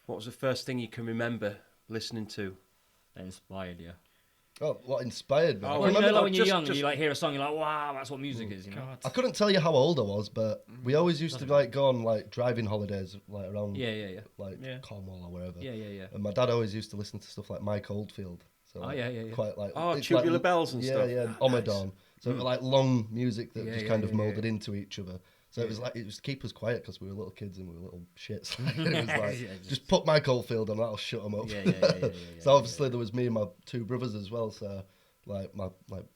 What was the first thing you can remember listening to? That inspired you. Oh, what inspired me? Oh, Well, you know, like when you're just- young and you like hear a song, you're like, wow, that's what music is, you know? God. I couldn't tell you how old I was, but we always used to like go on like driving holidays like around Yeah. like Yeah. Cornwall or wherever. Yeah. And my dad always used to listen to stuff like Mike Oldfield. So Oh, yeah. quite like it's Tubular like, Bells and stuff. Yeah, Oh, Omadon. nice. So it was like long music that Yeah, just yeah, kind of yeah, molded yeah. into each other. So it was like it was to keep us quiet because we were little kids and we were little shits. It was like Yeah, just put Mike Oldfield on, that'll shut them up. Yeah. So obviously there was me and my two brothers as well. So like my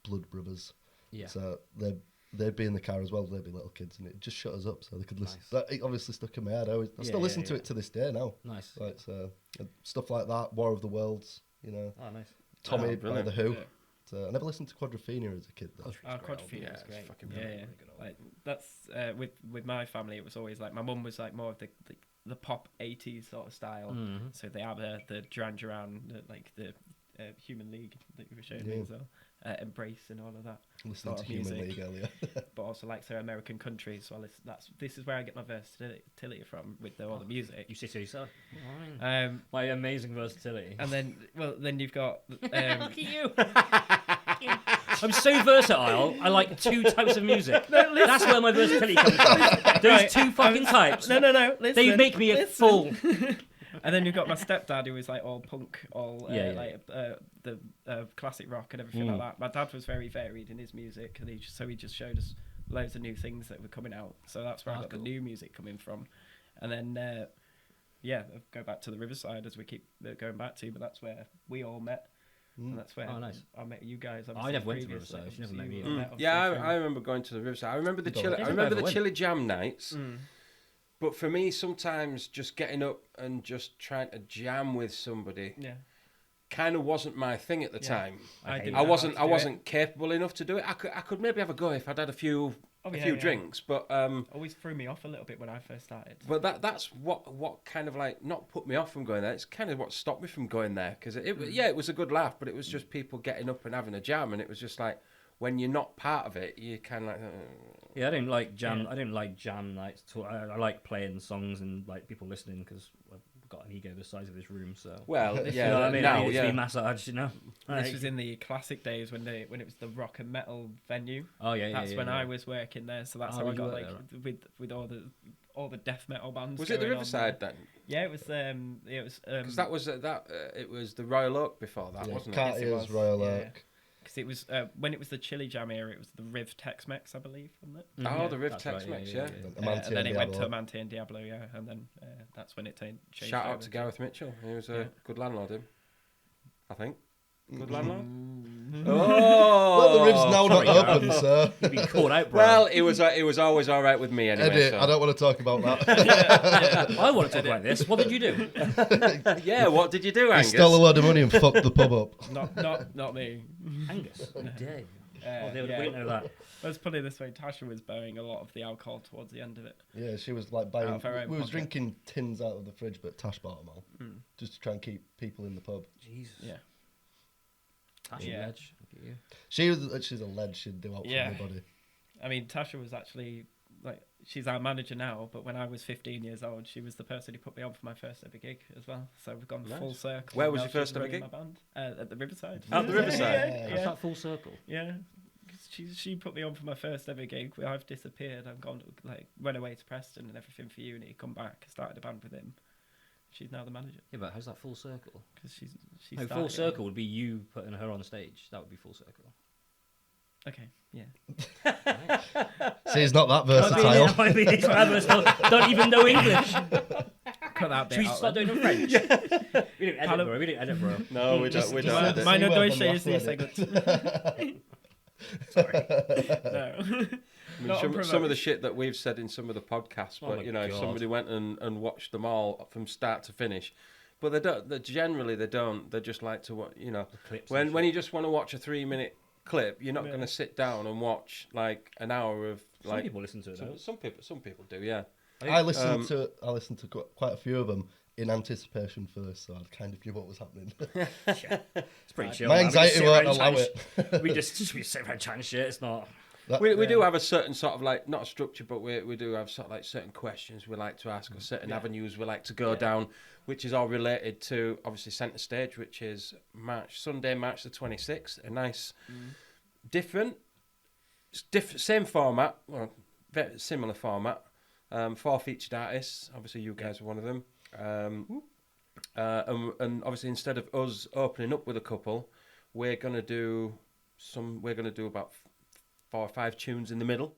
blood brothers. Yeah. So they'd be in the car as well. They'd be little kids, and it just shut us up so they could listen. Nice. That it obviously stuck in my head. I still Yeah, listen yeah, to yeah. it to this day now. Nice. Like so, stuff like that. War of the Worlds. You know, Oh, nice. Tommy by brilliant. the Who. Yeah. So I never listened to Quadrophenia as a kid though. Quadrophenia Yeah, was it's great. fucking Yeah, brilliant. yeah. Like that's with my family. It was always like my mum was like more of the pop '80s sort of style. Mm-hmm. So they have the Duran Duran, like the Human League that you were showing me Yeah. as well, Embrace and all of that. Listening sort to of Human music. League earlier. But also like so American country. So this is where I get my versatility from with all the music. You say so yourself. My My amazing versatility. and then you've got Look at you. I'm so versatile. I like two types of music. That's where my versatility comes from. Those Right, two fucking types. no. Listen, They make me a listen. fool. And then you've got my stepdad who was like all punk, all Yeah. like the classic rock and everything like that. My dad was very varied in his music, and he just showed us loads of new things that were coming out. So that's where I got cool. the new music coming from. And then go back to the Riverside as we keep going back to, but that's where we all met. And that's where Oh, nice. I met you guys. I never went to previously. Riverside. You never met me. You met Yeah, obviously I remember going to the Riverside. I remember the Don't chili. know. I remember Never the went. chili jam nights. Mm. But for me, sometimes just getting up and just trying to jam with somebody Yeah. kind of wasn't my thing at the Yeah. time. I didn't I know how wasn't. to I do wasn't capable enough to do it. I could maybe have a go if I'd had a few Yeah. drinks, but Always threw me off a little bit when I first started. that's what kind of like not put me off from going there. It's kind of what stopped me from going there because it was a good laugh, but it was just people getting up and having a jam, and it was just like when you're not part of it, you kind of like. Yeah, I didn't like jam. Yeah. I didn't like jam nights at all. I like playing songs and like people listening because I've got an ego the size of this room. So Well, you know what yeah, I mean, now, I need it to yeah. be massaged. You know. This Like- was in the classic days when it was the rock and metal venue. Oh yeah. That's when yeah. I was working there, so that's Oh, how I you got worked like there, with all the death metal bands. Was it the going on Riverside there. then? Yeah, it was. Because that was it was the Royal Oak before that, Yeah, wasn't it? Yes, it Cartier's was, Royal yeah. Oak. Because it was when it was the Chili Jam era. It was the Riv Tex-Mex, I believe, wasn't it? Oh, Yeah, the Riv that's right, Tex-Mex, yeah. Amante and then it went to Diablo. Amante and Diablo, yeah, and then that's when it changed. Shout over out to Gareth Mitchell. He was a Yeah. good landlord, him. I think. Good landlord. Mm. Oh, Well, the rib's now sorry, not open, so. You've been caught out, bro. Well, it was always all right with me anyway. Edit. so. I don't want to talk about that. I want to talk about this. What did you do? Yeah, what did you do, He Angus? stole a load of money and fucked the pub up. Not me. Angus. How dare you? Yeah. We didn't know that. Let's put it this way: Tasha was buying a lot of the alcohol towards the end of it. Yeah, she was like buying. Out of her own We was pocket. drinking tins out of the fridge, but Tash bought them all Mm. just to try and keep people in the pub. Jesus. Yeah. Tasha Yeah. Ledge. Look at you. She's a lead. She'd do out Yeah. for anybody. I mean, Tasha was actually like she's our manager now, but when I was 15 years old, she was the person who put me on for my first ever gig as well. So we've gone Nice. full circle. Where was Now your first she's ever running gig? My band at the Riverside. At the Riverside? Yeah, That's that full circle. yeah. She put me on for my first ever gig. I've disappeared. I've gone like went away to Preston and everything for Uni. Come back, started a band with him. She's now the manager Yeah, but how's that full circle? because she No, started full it. circle would be you putting her on stage. That would be full circle. Okay, yeah. See, he's not that versatile. Don't even know English. Cut that bit Should we out. start doing in French? We didn't Edinburgh. We didn't Edinburgh. No, we Just- don't. We just don't. let the Meine C word Deutsche on the ist nicht last so gut. Sorry. No. I mean, Not some of the unprovoked. shit that we've said in some of the podcasts, Oh but my you know, if God. somebody went and watched them all from start to finish, but they don't. Generally, they don't. They just like to watch. You know, Clips and when shit. you just want to watch a 3-minute clip, you're not Yeah. going to sit down and watch like an hour of Some like. people listen to it. though. Some people do. Yeah. I listened to quite a few of them in anticipation first, so I kind of knew what was happening. It's pretty chill. My man. We just anxiety sit won't around allow chatting it. we just sit around chatting shit. It's not. We do have a certain sort of like, not a structure, but we do have sort of like certain questions we like to ask or certain avenues we like to go down, which is all related to obviously Centre Stage, which is Sunday, March the 26th. A nice, different, same format, well, very similar format. 4 featured artists. Obviously, you guys are one of them. And obviously, instead of us opening up with a couple, we're gonna do about 4 or 5 tunes in the middle.